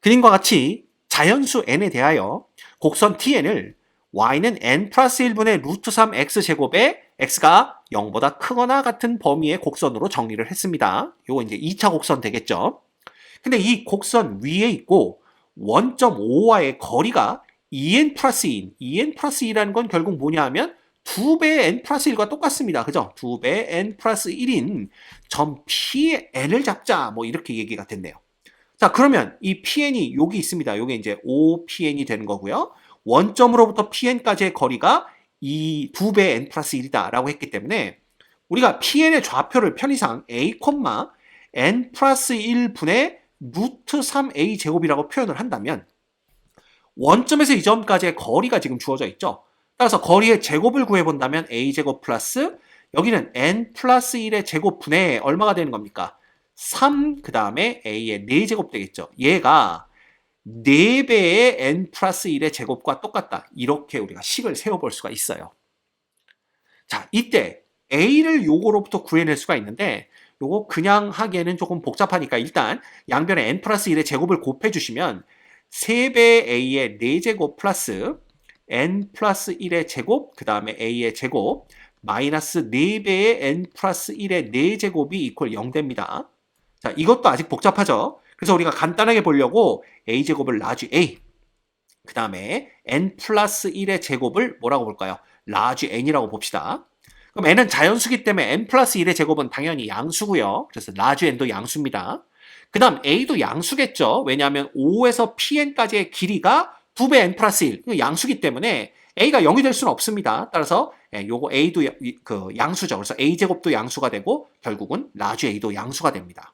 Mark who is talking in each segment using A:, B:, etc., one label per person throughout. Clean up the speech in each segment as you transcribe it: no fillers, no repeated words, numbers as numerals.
A: 그림과 같이 자연수 n에 대하여 곡선 tn을 y는 n 플러스 1분의 루트 3 x제곱에 x가 0보다 크거나 같은 범위의 곡선으로 정리를 했습니다. 요거 이제 2차 곡선 되겠죠. 근데 이 곡선 위에 있고 원점 O와의 거리가 2n 플러스 2인 2n 플러스 2라는 건 결국 뭐냐 하면 2배의 n 플러스 1과 똑같습니다. 그죠? 2배의 n 플러스 1인 점 Pn을 잡자. 뭐 이렇게 얘기가 됐네요. 자, 그러면 이 Pn이 여기 있습니다. 요게 이제 OPN이 되는 거고요. 원점으로부터 Pn까지의 거리가 이 2배 n 플러스 1이다 라고 했기 때문에 우리가 Pn의 좌표를 편의상 a, n 플러스 1분의 루트 3a 제곱이라고 표현을 한다면 원점에서 이 점까지의 거리가 지금 주어져 있죠. 따라서 거리의 제곱을 구해본다면 a제곱 플러스 여기는 n 플러스 1의 제곱분의 얼마가 되는 겁니까? 3, 그 다음에 a의 4제곱 되겠죠. 얘가 4배의 n 플러스 1의 제곱과 똑같다. 이렇게 우리가 식을 세워볼 수가 있어요. 자, 이때 a를 요거로부터 구해낼 수가 있는데 요거 그냥 하기에는 조금 복잡하니까 일단 양변에 n 플러스 1의 제곱을 곱해주시면 3배 a의 4제곱 플러스 n 플러스 1의 제곱, 그 다음에 a의 제곱, 마이너스 4배의 n 플러스 1의 4제곱이 이퀄 0 됩니다. 자, 이것도 아직 복잡하죠. 그래서 우리가 간단하게 보려고 a제곱을 라지 a, 그 다음에 n 플러스 1의 제곱을 뭐라고 볼까요? 라지 n이라고 봅시다. 그럼 n은 자연수기 때문에 n 플러스 1의 제곱은 당연히 양수고요. 그래서 라지 n도 양수입니다. 그 다음 a도 양수겠죠. 왜냐하면 5에서 pn까지의 길이가 2배 n 플러스 1, 양수기 때문에 a가 0이 될 수는 없습니다. 따라서 요거 a도 양수죠. 그래서 a제곱도 양수가 되고 결국은 라지 a도 양수가 됩니다.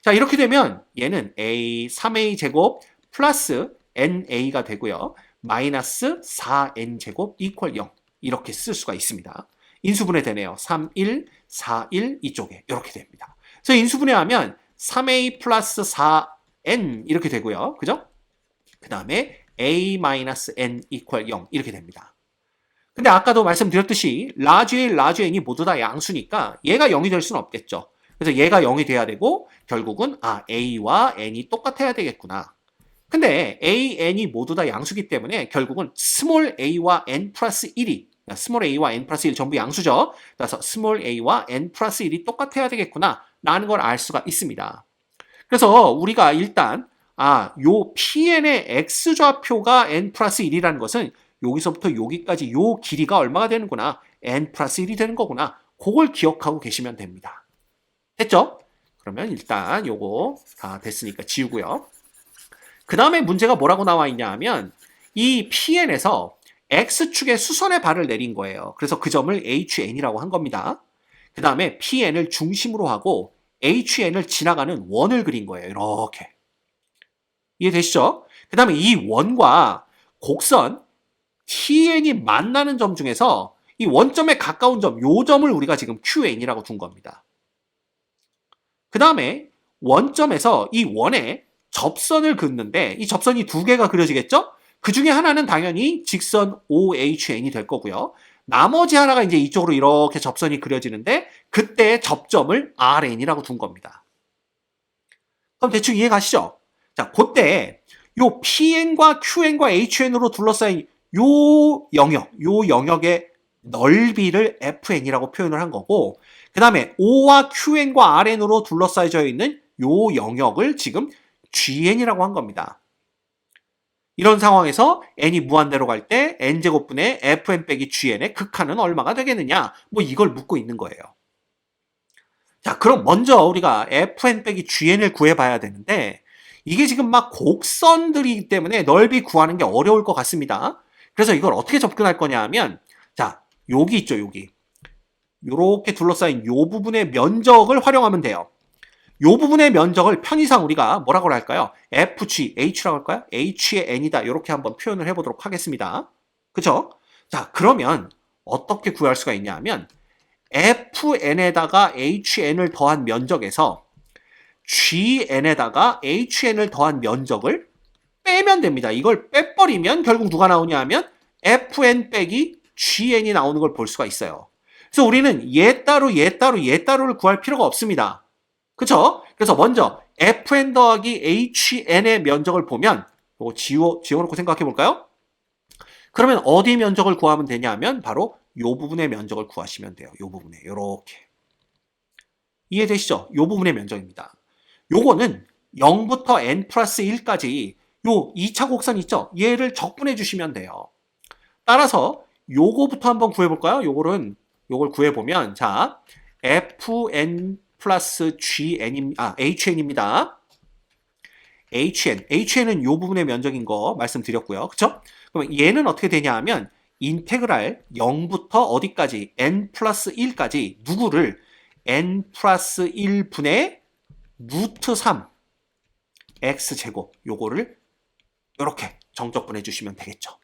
A: 자, 이렇게 되면 얘는 a 3a 제곱 플러스 na가 되고요. 마이너스 4n 제곱 이퀄 0 이렇게 쓸 수가 있습니다. 인수분해 되네요. 3, 1, 4, 1 이쪽에 이렇게 됩니다. 그래서 인수분해하면 3a 플러스 4n 이렇게 되고요. 그죠? 그 다음에 a 마이너스 n 이퀄 0 이렇게 됩니다. 근데 아까도 말씀드렸듯이 라지 a, 라지 n이 모두 다 양수니까 얘가 0이 될 수는 없겠죠. 그래서 얘가 0이 돼야 되고 결국은 a와 n이 똑같아야 되겠구나. 근데 a, n이 모두 다 양수기 때문에 결국은 스몰 a와 n 플러스 1이 스몰 a와 n 플러스 1 전부 양수죠. 그래서 스몰 a와 n 플러스 1이 똑같아야 되겠구나 라는 걸 알 수가 있습니다. 그래서 우리가 일단 요 pn의 x좌표가 n 플러스 1이라는 것은 여기서부터 여기까지 요 길이가 얼마가 되는구나. n 플러스 1이 되는 거구나. 그걸 기억하고 계시면 됩니다. 됐죠? 그러면 일단 요거 다 됐으니까 지우고요. 그 다음에 문제가 뭐라고 나와 있냐 하면 이 pn에서 x축의 수선의 발을 내린 거예요. 그래서 그 점을 hn이라고 한 겁니다. 그 다음에 pn을 중심으로 하고 hn을 지나가는 원을 그린 거예요. 이렇게. 이해되시죠? 그 다음에 이 원과 곡선 tn이 만나는 점 중에서 이 원점에 가까운 점, 요 점을 우리가 지금 qn이라고 둔 겁니다. 그 다음에 원점에서 이 원에 접선을 긋는데 이 접선이 두 개가 그려지겠죠? 그 중에 하나는 당연히 직선 OHN이 될 거고요. 나머지 하나가 이제 이쪽으로 이렇게 접선이 그려지는데 그때 접점을 RN이라고 둔 겁니다. 그럼 대충 이해 가시죠? 자, 그때 요 PN과 QN과 HN으로 둘러싸인 요 영역의 넓이를 FN이라고 표현을 한 거고 그 다음에 O와 QN과 RN으로 둘러싸여져 있는 요 영역을 지금 GN이라고 한 겁니다. 이런 상황에서 n이 무한대로 갈 때 n제곱분의 fn 빼기 gn의 극한은 얼마가 되겠느냐? 뭐 이걸 묻고 있는 거예요. 자, 그럼 먼저 우리가 fn 빼기 gn을 구해봐야 되는데 이게 지금 막 곡선들이기 때문에 넓이 구하는 게 어려울 것 같습니다. 그래서 이걸 어떻게 접근할 거냐 하면 자, 여기 있죠, 여기. 요렇게 둘러싸인 요 부분의 면적을 활용하면 돼요. 요 부분의 면적을 편의상 우리가 뭐라고 할까요? FG, H라고 할까요? H의 N이다. 이렇게 한번 표현을 해보도록 하겠습니다. 그쵸? 자, 그러면 어떻게 구할 수가 있냐 하면 FN에다가 HN을 더한 면적에서 GN에다가 HN을 더한 면적을 빼면 됩니다. 이걸 빼버리면 결국 누가 나오냐 하면 FN 빼기 GN이 나오는 걸 볼 수가 있어요. 그래서 우리는 얘 따로 얘 따로 얘 따로를 구할 필요가 없습니다. 그쵸? 그래서 먼저 fn 더하기 hn의 면적을 보면 이거 지워놓고 생각해 볼까요? 그러면 어디 면적을 구하면 되냐면 바로 이 부분의 면적을 구하시면 돼요. 이 부분에 이렇게 이해되시죠? 이 부분의 면적입니다. 요거는 0부터 n 플러스 1까지 요 2차 곡선 있죠? 얘를 적분해 주시면 돼요. 따라서 요거부터 한번 구해볼까요? 요걸 구해보면 자 fn 플러스 hn입니다. hn은 요 부분의 면적인 거 말씀드렸고요. 그쵸? 그럼 얘는 어떻게 되냐 하면 인테그랄 0부터 어디까지 n 플러스 1까지 누구를 n 플러스 1분의 루트 3 x제곱 요거를 이렇게 정적분해 주시면 되겠죠.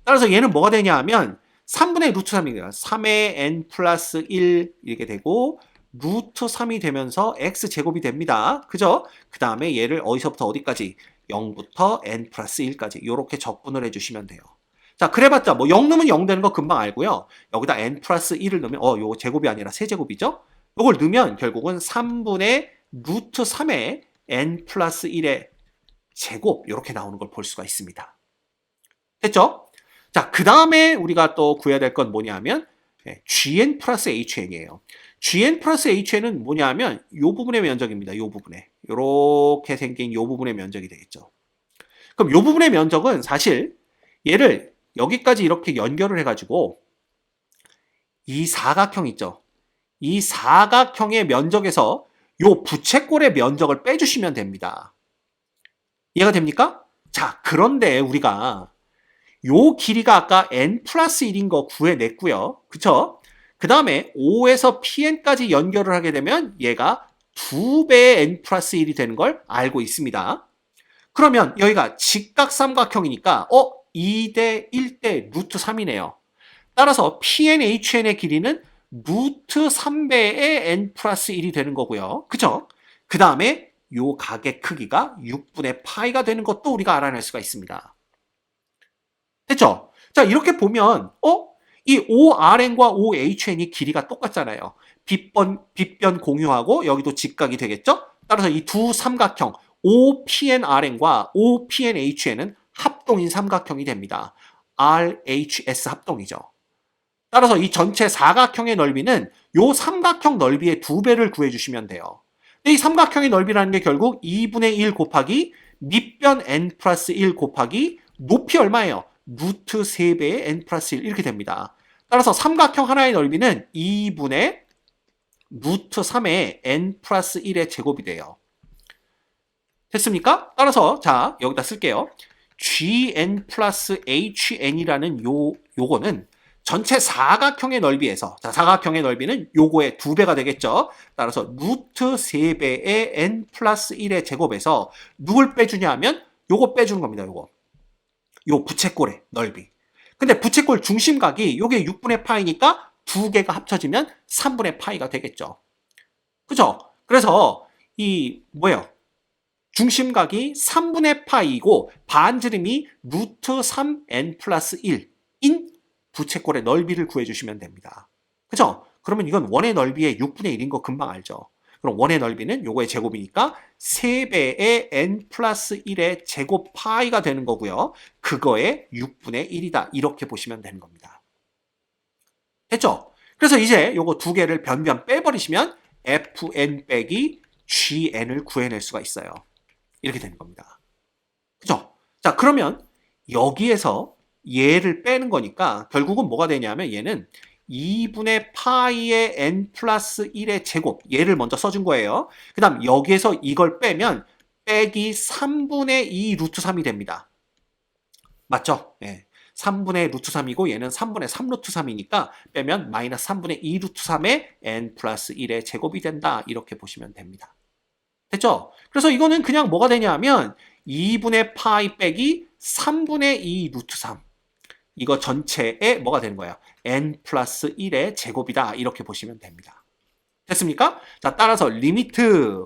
A: 따라서 얘는 뭐가 되냐 하면 3분의 루트 3이에요. 3의 n 플러스 1 이렇게 되고 루트 3이 되면서 x제곱이 됩니다. 그죠? 그 다음에 얘를 어디서부터 어디까지 0부터 n 플러스 1까지 이렇게 적분을 해주시면 돼요. 자, 그래봤자 뭐 0 넣으면 0 되는 거 금방 알고요. 여기다 n 플러스 1을 넣으면 요거 제곱이 아니라 세제곱이죠. 요걸 넣으면 결국은 3분의 루트 3의 n 플러스 1의 제곱 이렇게 나오는 걸 볼 수가 있습니다. 됐죠? 자, 그 다음에 우리가 또 구해야 될 건 뭐냐면 gn 플러스 hn이에요. gn 플러스 hn은 뭐냐면 이 부분의 면적입니다. 이 부분에 이렇게 생긴 이 부분의 면적이 되겠죠. 그럼 이 부분의 면적은 사실 얘를 여기까지 이렇게 연결을 해가지고 이 사각형 있죠. 이 사각형의 면적에서 이 부채꼴의 면적을 빼주시면 됩니다. 이해가 됩니까? 자, 그런데 우리가 요 길이가 아까 n 플러스 1인 거 구해냈고요. 그쵸? 그 다음에 O에서 Pn까지 연결을 하게 되면 얘가 2배의 n 플러스 1이 되는 걸 알고 있습니다. 그러면 여기가 직각삼각형이니까 2대 1대 루트 3이네요. 따라서 PNHN의 길이는 루트 3배의 n 플러스 1이 되는 거고요. 그죠? 그 다음에 요 각의 크기가 6분의 파이가 되는 것도 우리가 알아낼 수가 있습니다. 됐죠? 자, 이렇게 보면 이 ORN과 OHN이 길이가 똑같잖아요. 빗변 공유하고 여기도 직각이 되겠죠? 따라서 이 두 삼각형 OPNRN과 OPNHN은 합동인 삼각형이 됩니다. RHS 합동이죠. 따라서 이 전체 사각형의 넓이는 이 삼각형 넓이의 2배를 구해주시면 돼요. 이 삼각형의 넓이라는 게 결국 2분의 1 곱하기 밑변 n 플러스 1 곱하기 높이 얼마예요? 루트 3배의 n 플러스 1 이렇게 됩니다. 따라서 삼각형 하나의 넓이는 2분의 루트 3의 n 플러스 1의 제곱이 돼요. 됐습니까? 따라서 자 여기다 쓸게요. gn 플러스 hn이라는 요거는 전체 사각형의 넓이에서 자 사각형의 넓이는 요거의 2배가 되겠죠. 따라서 루트 3배의 n 플러스 1의 제곱에서 누굴 빼주냐 하면 요거 빼주는 겁니다. 요 부채꼴의 넓이. 근데 부채꼴 중심각이 요게 6분의 파이니까 두 개가 합쳐지면 3분의 파이가 되겠죠. 그죠? 그래서 이 뭐예요? 중심각이 3분의 파이고 반지름이 루트 3n 플러스 1인 부채꼴의 넓이를 구해주시면 됩니다. 그죠? 그러면 이건 원의 넓이의 6분의 1인 거 금방 알죠? 그럼 원의 넓이는 요거의 제곱이니까 3배의 n 플러스 1의 제곱 파이가 되는 거고요. 그거의 6분의 1이다. 이렇게 보시면 되는 겁니다. 됐죠? 그래서 이제 요거 두 개를 변변 빼버리시면 fn 빼기 gn을 구해낼 수가 있어요. 이렇게 되는 겁니다. 그죠? 자, 그러면 여기에서 얘를 빼는 거니까 결국은 뭐가 되냐면 얘는 2분의 파이의 n 플러스 1의 제곱 얘를 먼저 써준 거예요. 그 다음 여기에서 이걸 빼면 빼기 3분의 2 루트 3이 됩니다. 맞죠? 네. 3분의 루트 3이고 얘는 3분의 3 루트 3이니까 빼면 마이너스 3분의 2 루트 3의 n 플러스 1의 제곱이 된다. 이렇게 보시면 됩니다. 됐죠? 그래서 이거는 그냥 뭐가 되냐 하면 2분의 파이 빼기 3분의 2 루트 3 이거 전체에 뭐가 되는 거예요? n 플러스 1의 제곱이다. 이렇게 보시면 됩니다. 됐습니까? 자, 따라서 리미트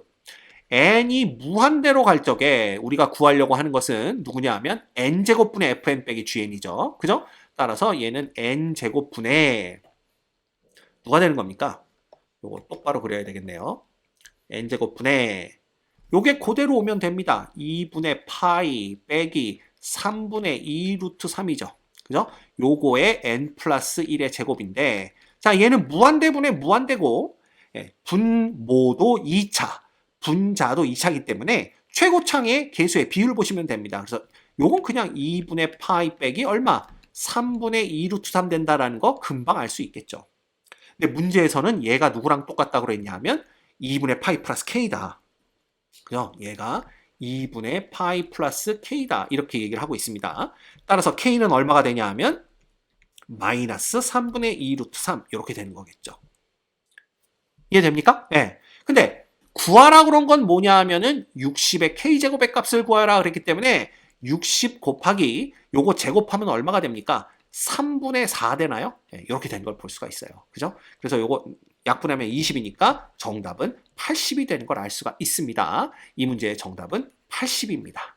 A: n이 무한대로 갈 적에 우리가 구하려고 하는 것은 누구냐 하면 n제곱분의 fn 빼기 gn이죠. 그죠? 따라서 얘는 n제곱분의 누가 되는 겁니까? 요거 똑바로 그려야 되겠네요. n제곱분의 요게 그대로 오면 됩니다. 2분의 파이 빼기 3분의 2 루트 3이죠. 그죠? 요거의 n 플러스 1의 제곱인데, 자, 얘는 무한대분의 무한대고, 분모도 2차, 분자도 2차이기 때문에 최고창의 계수의 비율 보시면 됩니다. 그래서 요건 그냥 2분의 파이 빼기 얼마? 3분의 2 루트 3 된다라는 거 금방 알 수 있겠죠. 근데 문제에서는 얘가 누구랑 똑같다고 그랬냐 하면 2분의 파이 플러스 k다. 그죠? 얘가 2분의 파이 플러스 k다. 이렇게 얘기를 하고 있습니다. 따라서 k는 얼마가 되냐 하면 마이너스 3분의 2 루트 3 이렇게 되는 거겠죠. 이해됩니까? 네. 근데 구하라 그런 건 뭐냐 하면은 60의 k제곱의 값을 구하라 그랬기 때문에 60 곱하기 요거 제곱하면 얼마가 됩니까? 3분의 4 되나요? 네, 이렇게 된 걸 볼 수가 있어요. 그죠? 그래서 요거 약분하면 20이니까 정답은 80이 되는 걸 알 수가 있습니다. 이 문제의 정답은 80입니다.